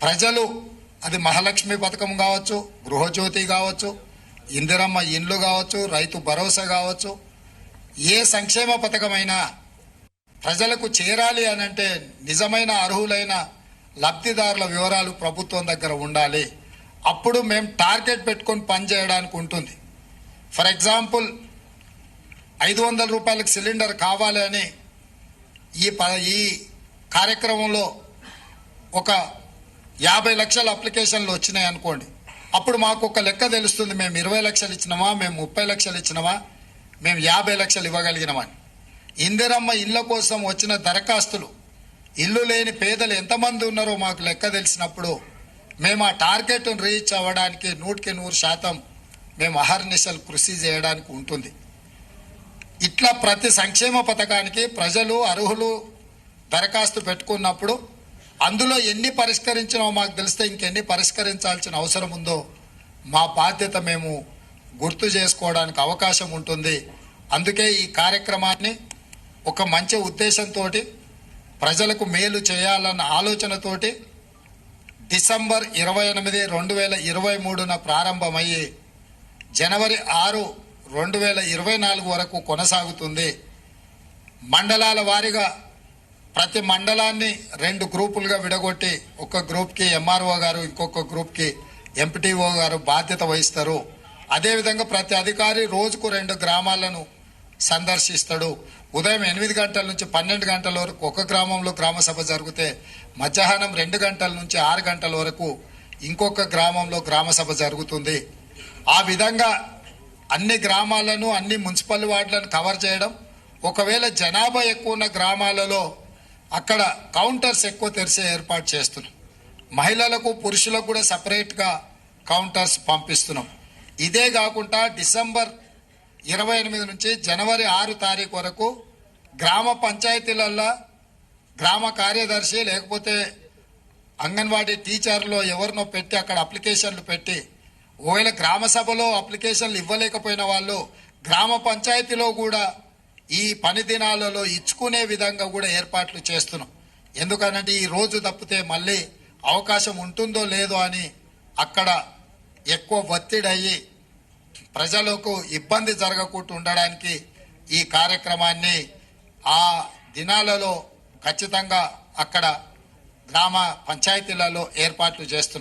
ప్రజలు అది మహాలక్ష్మి పథకం కావచ్చు, గృహజ్యోతి కావచ్చు, ఇందిరమ్మ ఇండ్లు కావచ్చు, రైతు భరోసా కావచ్చు, ఏ సంక్షేమ పథకమైనా ప్రజలకు చేరాలి అనంటే నిజమైన అర్హులైన లబ్ధిదారుల వివరాలు ప్రభుత్వం దగ్గర ఉండాలి. అప్పుడు మేము టార్గెట్ పెట్టుకొని పనిచేయడానికి ఉంటుంది. ఫర్ ఎగ్జాంపుల్ 500 రూపాయలకు సిలిండర్ కావాలి అని ఈ కార్యక్రమంలో ఒక 50 లక్షల అప్లికేషన్లు వచ్చినాయి అనుకోండి. అప్పుడు మాకు ఒక లెక్క తెలుస్తుంది, మేము 20 లక్షలు ఇచ్చినామా, మేము 30 లక్షలు ఇచ్చినామా, మేము 50 లక్షలు ఇవ్వగలిగినామని. ఇందిరమ్మ ఇళ్ల కోసం వచ్చిన దరఖాస్తులు, ఇల్లు లేని పేదలు ఎంతమంది ఉన్నారో మాకు లెక్క తెలిసినప్పుడు మేము ఆ టార్గెట్ను రీచ్ అవ్వడానికి 100% మేము అహర్నిశలు కృషి చేయడానికి ఉంటుంది. ఇట్లా ప్రతి సంక్షేమ పథకానికి ప్రజలు అర్హులు దరఖాస్తు పెట్టుకున్నప్పుడు అందులో ఎన్ని పరిష్కరించినో మాకు తెలిస్తే ఇంకెన్ని పరిష్కరించాల్సిన అవసరం ఉందో మా బాధ్యత మేము గుర్తు చేసుకోవడానికి అవకాశం ఉంటుంది. అందుకే ఈ కార్యక్రమాన్ని ఒక మంచి ఉద్దేశంతో, ప్రజలకు మేలు చేయాలన్న ఆలోచనతోటి డిసెంబర్ 28, 2023 ప్రారంభమయ్యి జనవరి 6, 2024 వరకు కొనసాగుతుంది. మండలాల వారీగా ప్రతి మండలాన్ని 2 గ్రూపులుగా విడగొట్టి ఒక గ్రూప్కి ఎంఆర్ఓ గారు, ఇంకొక గ్రూప్కి ఎంపీటీఓ గారు బాధ్యత వహిస్తారు. అదేవిధంగా ప్రతి అధికారి రోజుకు 2 గ్రామాలను సందర్శిస్తాడు. ఉదయం 8 గంటల నుంచి 12 గంటల వరకు ఒక గ్రామంలో గ్రామ సభ జరిగితే మధ్యాహ్నం 2 గంటల నుంచి 6 గంటల వరకు ఇంకొక గ్రామంలో గ్రామ సభ జరుగుతుంది. ఆ విధంగా అన్ని గ్రామాలను, అన్ని మున్సిపల్ వార్డులను కవర్ చేయడం. ఒకవేళ జనాభా ఎక్కువ ఉన్న గ్రామాలలో అక్కడ కౌంటర్స్ ఎక్కువ తెరిచే ఏర్పాటు చేస్తున్నాం. మహిళలకు, పురుషులకు కూడా సపరేట్గా కౌంటర్స్ పంపిస్తున్నాం. ఇదే కాకుండా డిసెంబర్ 28 నుంచి జనవరి 6 తారీఖు వరకు గ్రామ పంచాయతీలలో గ్రామ కార్యదర్శి లేకపోతే అంగన్వాడీ టీచర్లో ఎవరినో పెట్టి అక్కడ అప్లికేషన్లు పెట్టి, ఒకవేళ గ్రామ సభలో అప్లికేషన్లు ఇవ్వలేకపోయిన వాళ్ళు గ్రామ పంచాయతీలో కూడా ఈ పని దినాలలో ఇచ్చుకునే విధంగా కూడా ఏర్పాట్లు చేస్తున్నాం. ఎందుకనంటే ఈ రోజు తప్పితే మళ్ళీ అవకాశం ఉంటుందో లేదో అని అక్కడ ఎక్కువ ఒత్తిడి అయ్యి ప్రజలకు ఇబ్బంది జరగకుండా ఉండడానికి ఈ కార్యక్రమాన్ని ఆ దినాలలో ఖచ్చితంగా అక్కడ గ్రామ పంచాయతీలలో ఏర్పాట్లు చేస్తున్నాం.